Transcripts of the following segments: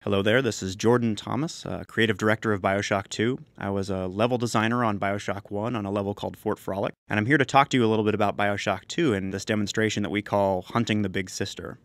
Hello there, this is Jordan Thomas, creative director of BioShock 2. I was a level designer on BioShock 1 on a level called Fort Frolic, and I'm here to talk to you a little bit about BioShock 2 and this demonstration that we call Hunting the Big Sister.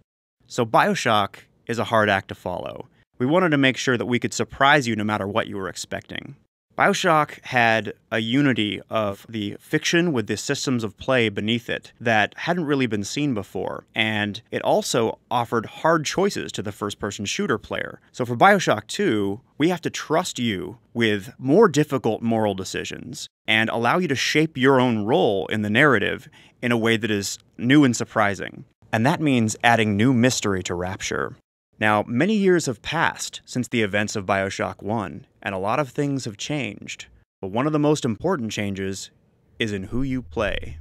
So BioShock is a hard act to follow. We wanted to make sure that we could surprise you no matter what you were expecting. BioShock had a unity of the fiction with the systems of play beneath it that hadn't really been seen before, and it also offered hard choices to the first-person shooter player. So for BioShock 2, we have to trust you with more difficult moral decisions and allow you to shape your own role in the narrative in a way that is new and surprising. And that means adding new mystery to Rapture. Now, many years have passed since the events of BioShock 1, and a lot of things have changed. But one of the most important changes is in who you play.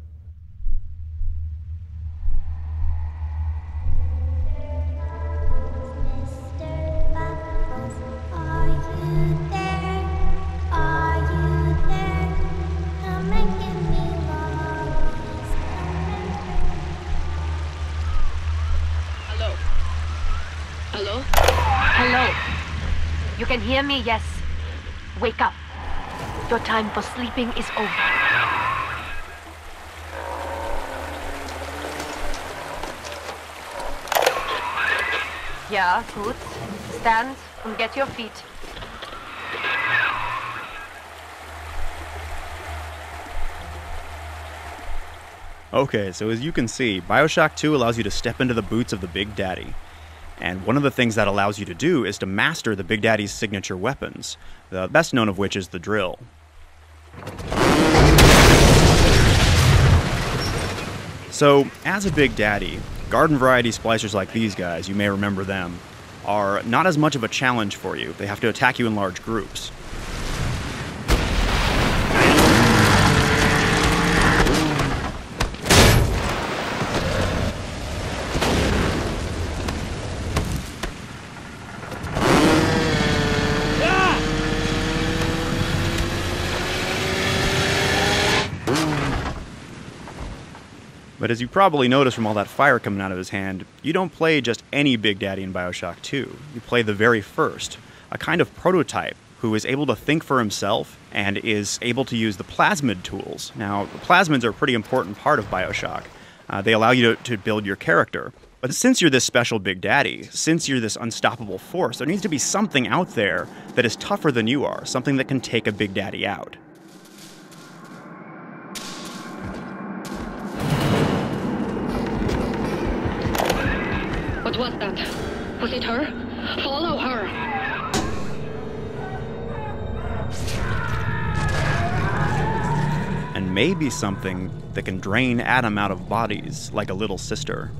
Hello? Hello? You can hear me? Yes. Wake up. Your time for sleeping is over. Yeah, good. Stand and get your feet. Okay, so as you can see, BioShock 2 allows you to step into the boots of the Big Daddy. And one of the things that allows you to do is to master the Big Daddy's signature weapons, the best known of which is the drill. So, as a Big Daddy, garden variety splicers like these guys, you may remember them, are not as much of a challenge for you. They have to attack you in large groups. But as you probably noticed from all that fire coming out of his hand, you don't play just any Big Daddy in BioShock 2. You play the very first, a kind of prototype who is able to think for himself and is able to use the plasmid tools. Now, the plasmids are a pretty important part of BioShock. They allow you to build your character. But since you're this special Big Daddy, since you're this unstoppable force, there needs to be something out there that is tougher than you are, something that can take a Big Daddy out. What was that? Was it her? Follow her! And maybe something that can drain Adam out of bodies like a little sister.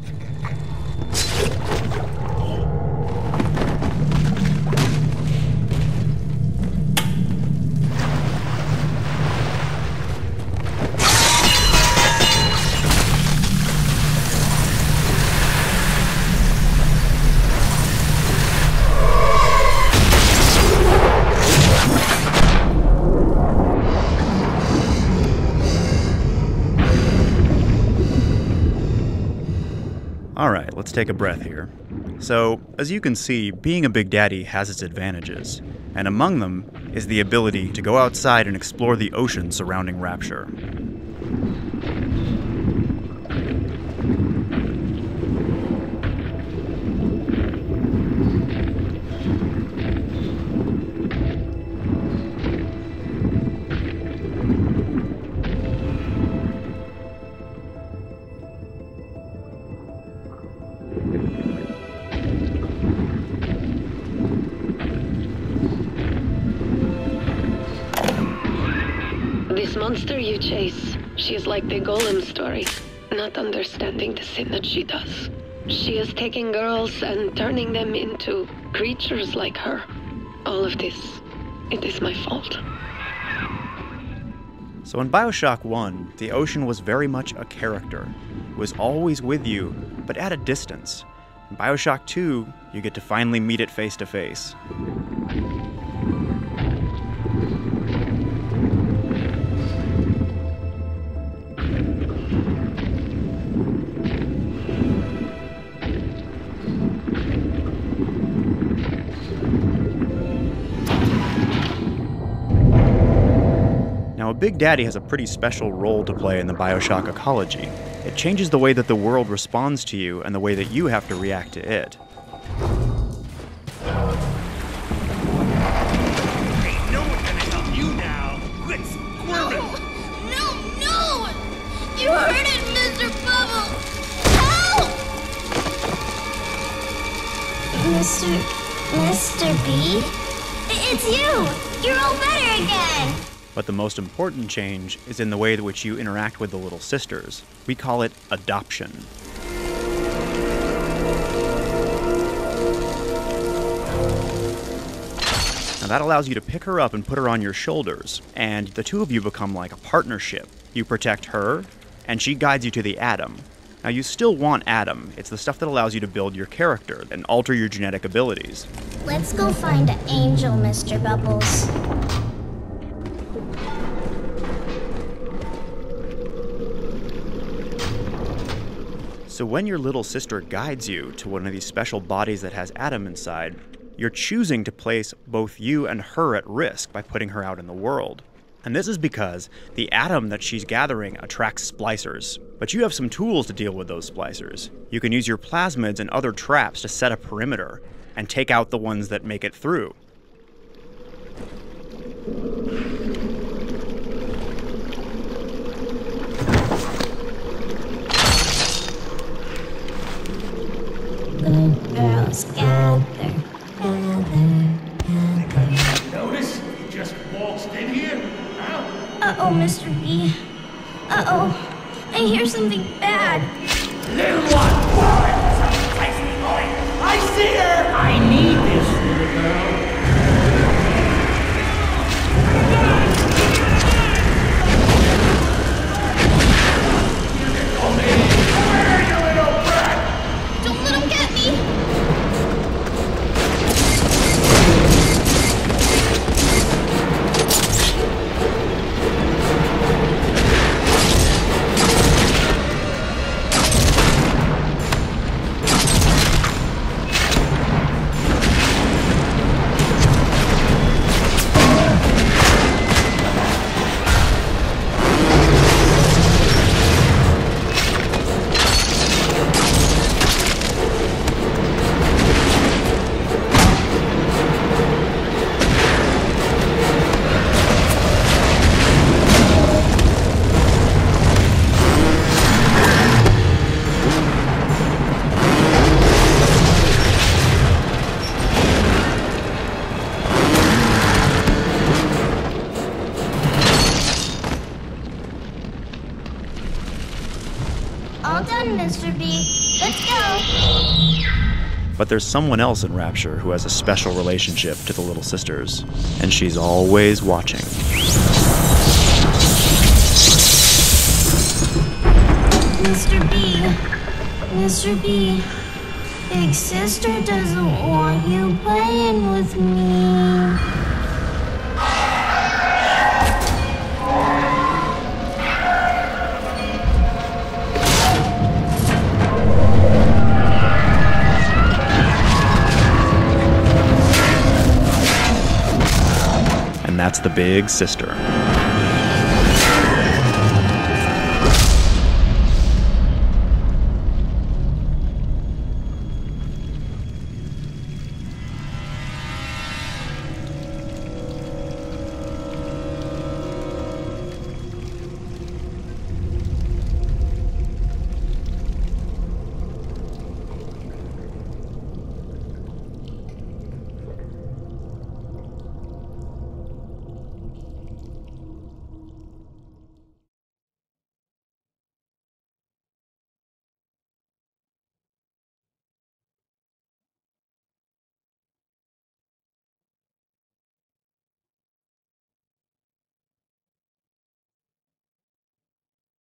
Alright, let's take a breath here. So, as you can see, being a Big Daddy has its advantages, and among them is the ability to go outside and explore the ocean surrounding Rapture. This monster you chase, she is like the Golem story, not understanding the sin that she does. She is taking girls and turning them into creatures like her. All of this, it is my fault. So in BioShock 1, the ocean was very much a character. It was always with you, but at a distance. In BioShock 2, you get to finally meet it face to face. Big Daddy has a pretty special role to play in the BioShock ecology. It changes the way that the world responds to you and the way that you have to react to it. Ain't no one gonna help you now. Quit squirming. No! You heard it, Mr. Bubble! Help! Mr. B? It's you! You're all better again! But the most important change is in the way in which you interact with the little sisters. We call it adoption. Now that allows you to pick her up and put her on your shoulders, and the two of you become like a partnership. You protect her, and she guides you to the Atom. Now you still want Atom. It's the stuff that allows you to build your character and alter your genetic abilities. Let's go find Angel, Mr. Bubbles. So when your little sister guides you to one of these special bodies that has Atom inside, you're choosing to place both you and her at risk by putting her out in the world. And this is because the Atom that she's gathering attracts splicers. But you have some tools to deal with those splicers. You can use your plasmids and other traps to set a perimeter and take out the ones that make it through. Good girls gather. Notice you just waltzed in here? Huh? Uh-oh, Mr. B. Uh-oh. I hear something bad. Little one! I see her! I need this, little girl. Where are you, little brat? Don't let him get me! All done, Mr. B. Let's go! But there's someone else in Rapture who has a special relationship to the little sisters, and she's always watching. Mr. B. Mr. B. Big sister doesn't want you playing with me. And that's the big sister.